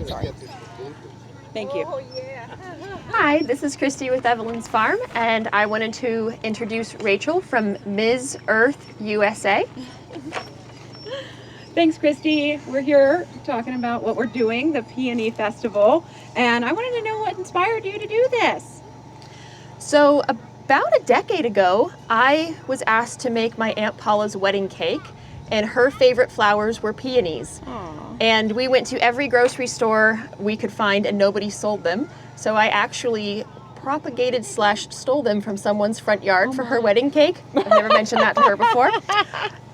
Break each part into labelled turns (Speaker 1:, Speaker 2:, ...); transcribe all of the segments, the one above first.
Speaker 1: Sorry. Thank you.
Speaker 2: Hi, this is Christy with Evelyne's Farm, and I wanted to introduce Rachel from Ms. Earth USA.
Speaker 1: Thanks, Christy. We're here talking about what we're doing, the Peony Festival, and I wanted to know what inspired you to do this.
Speaker 2: So about a decade ago, I was asked to make my Aunt Paula's wedding cake, and her favorite flowers were peonies.
Speaker 1: Aww.
Speaker 2: And we went to every grocery store we could find, and nobody sold them. So I actually propagated / stole them from someone's front yard for her wedding cake. I've never mentioned that to her before.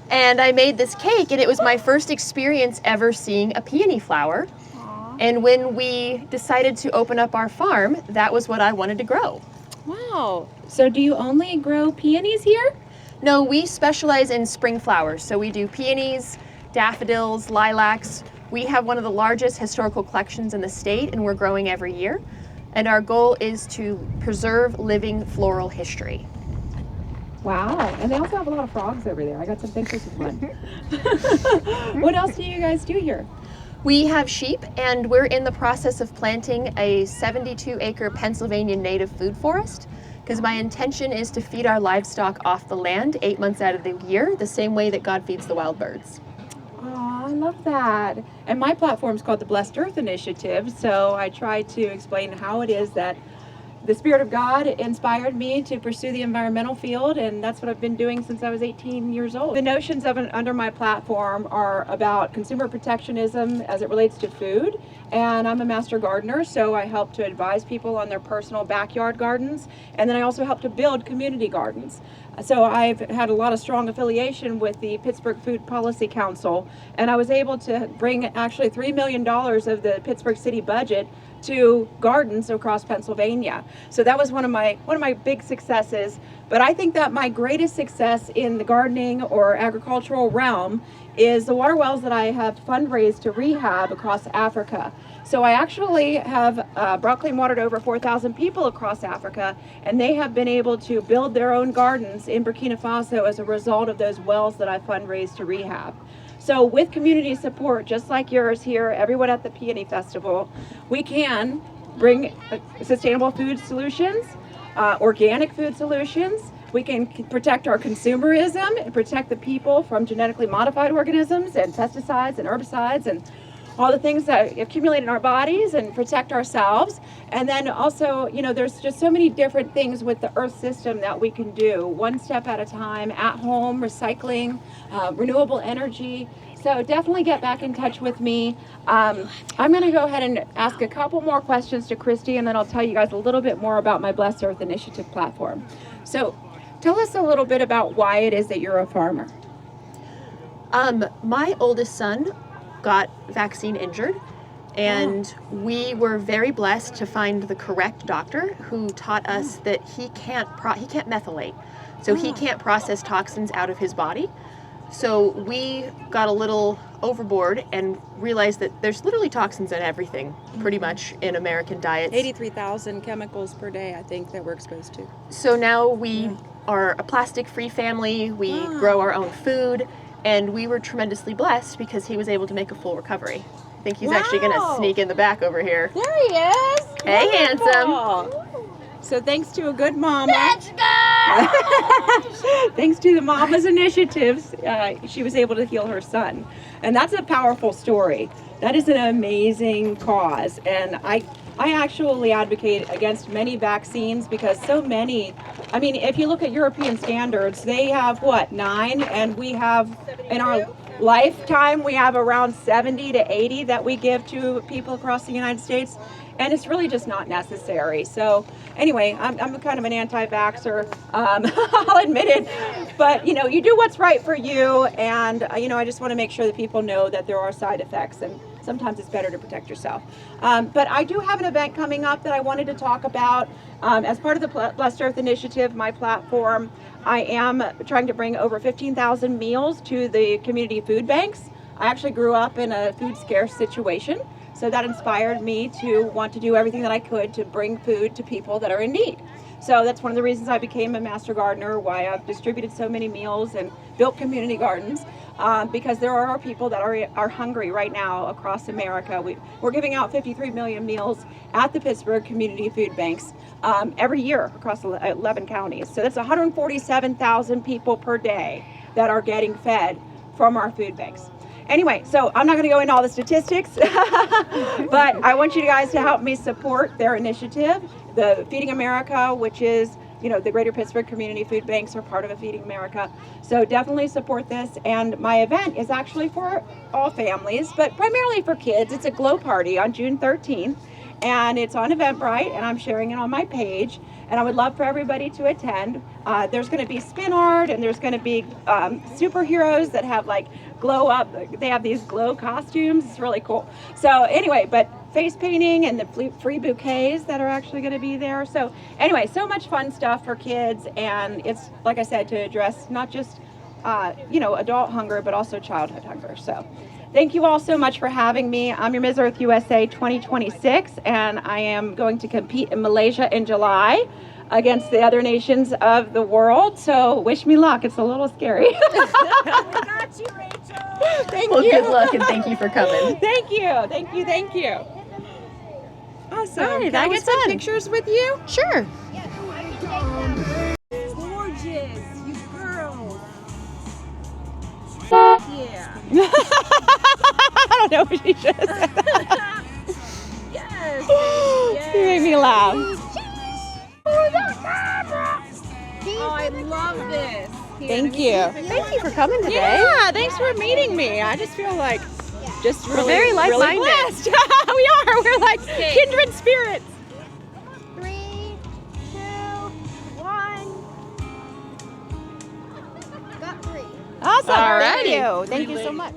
Speaker 2: And I made this cake, and it was my first experience ever seeing a peony flower.
Speaker 1: Aww.
Speaker 2: And when we decided to open up our farm, that was what I wanted to grow.
Speaker 1: Wow. So do you only grow peonies here?
Speaker 2: No, we specialize in spring flowers. So we do peonies, daffodils, lilacs. We have one of the largest historical collections in the state, and we're growing every year. And our goal is to preserve living floral history.
Speaker 1: Wow. And they also have a lot of frogs over there. I got some pictures of one. What else do you guys do here?
Speaker 2: We have sheep, and we're in the process of planting a 72-acre Pennsylvania native food forest, because my intention is to feed our livestock off the land 8 months out of the year, the same way that God feeds the wild birds.
Speaker 1: Oh, I love that. And my platform is called the Blessed Earth Initiative, so I try to explain how it is that the Spirit of God inspired me to pursue the environmental field, and that's what I've been doing since I was 18 years old. The notions of under my platform are about consumer protectionism as it relates to food, and I'm a master gardener, so I help to advise people on their personal backyard gardens, and then I also help to build community gardens. So I've had a lot of strong affiliation with the Pittsburgh Food Policy Council, and I was able to bring actually $3 million of the Pittsburgh city budget to gardens across Pennsylvania. So that was one of my big successes. But I think that my greatest success in the gardening or agricultural realm is the water wells that I have fundraised to rehab across Africa. So I actually have brought clean water to over 4,000 people across Africa, and they have been able to build their own gardens in Burkina Faso as a result of those wells that I fundraised to rehab. So with community support, just like yours here, everyone at the Peony Festival, we can bring sustainable food solutions, organic food solutions. We can protect our consumerism and protect the people from genetically modified organisms and pesticides and herbicides and all the things that accumulate in our bodies, and protect ourselves. And then also, you know, there's just so many different things with the earth system that we can do one step at a time, at home, recycling, renewable energy. So definitely get back in touch with me. I'm going to go ahead and ask a couple more questions to Christy, and then I'll tell you guys a little bit more about my Blessed Earth Initiative platform. So tell us a little bit about why it is that you're a farmer.
Speaker 2: My oldest son got vaccine injured, and we were very blessed to find the correct doctor who taught us that he can't methylate, so he can't process toxins out of his body. So we got a little overboard and realized that there's literally toxins in everything, pretty much, in American diets.
Speaker 3: 83,000 chemicals per day, I think, that we're exposed to.
Speaker 2: So now we are a plastic-free family. We grow our own food. And we were tremendously blessed because he was able to make a full recovery. I think he's actually going to sneak in the back over here.
Speaker 3: There he is.
Speaker 2: Hey,
Speaker 3: Wonderful.
Speaker 2: handsome.
Speaker 3: So thanks to a good mama.
Speaker 4: Let's go!
Speaker 1: Thanks to the Mama's initiatives, she was able to heal her son. And that's a powerful story. That is an amazing cause. And I actually advocate against many vaccines because so many, I mean, if you look at European standards, they have 9, and we have, in our lifetime, we have around 70 to 80 that we give to people across the United States. And it's really just not necessary. So anyway, I'm kind of an anti-vaxxer, I'll admit it. But, you know, you do what's right for you. And, you know, I just want to make sure that people know that there are side effects. And sometimes it's better to protect yourself. But I do have an event coming up that I wanted to talk about. As part of the Blessed Earth Initiative, my platform, I am trying to bring over 15,000 meals to the community food banks. I actually grew up in a food scarce situation. So that inspired me to want to do everything that I could to bring food to people that are in need. So that's one of the reasons I became a master gardener, why I've distributed so many meals and built community gardens. because there are people that are hungry right now across America. We're giving out 53 million meals at the Pittsburgh Community Food Banks every year across 11 counties. So that's 147,000 people per day that are getting fed from our food banks. Anyway, so I'm not going to go into all the statistics, but I want you guys to help me support their initiative, the Feeding America, which is, the Greater Pittsburgh Community Food Banks are part of a Feeding America. So definitely support this. And my event is actually for all families, but primarily for kids. It's a glow party on June 13th, and it's on Eventbrite, and I'm sharing it on my page. And I would love for everybody to attend. There's going to be spin art, and there's going to be superheroes that have like glow up. They have these glow costumes. It's really cool. So anyway, but face painting and the free bouquets that are actually going to be there. So anyway, so much fun stuff for kids, and it's, like I said, to address not just adult hunger, but also childhood hunger. So thank you all so much for having me. I'm your Ms. Earth USA 2026, and I am going to compete in Malaysia in July against the other nations of the world. So wish me luck. It's a little scary.
Speaker 4: We got you, Rachel.
Speaker 1: Thank
Speaker 2: Well,
Speaker 1: you.
Speaker 2: good luck and thank you for coming.
Speaker 1: Thank you. Thank you. Thank you.
Speaker 3: Awesome.
Speaker 2: All right,
Speaker 3: Can
Speaker 2: that
Speaker 3: I
Speaker 2: was
Speaker 3: get some
Speaker 2: fun.
Speaker 3: pictures with you?
Speaker 2: Sure.
Speaker 3: Gorgeous, you girls. Yeah.
Speaker 1: I don't know if she should have said that.
Speaker 3: Yes.
Speaker 1: You made me laugh.
Speaker 3: Oh, I love this.
Speaker 1: Thank you.
Speaker 2: Thank you for coming today.
Speaker 1: Yeah, thanks for meeting me. I just feel like
Speaker 2: We're very
Speaker 1: really
Speaker 2: like-minded.
Speaker 1: blessed. We are. We're like kindred spirits.
Speaker 4: 3, 2, 1. Got 3.
Speaker 1: Awesome.
Speaker 2: Alrighty.
Speaker 1: Thank you. Thank you so much.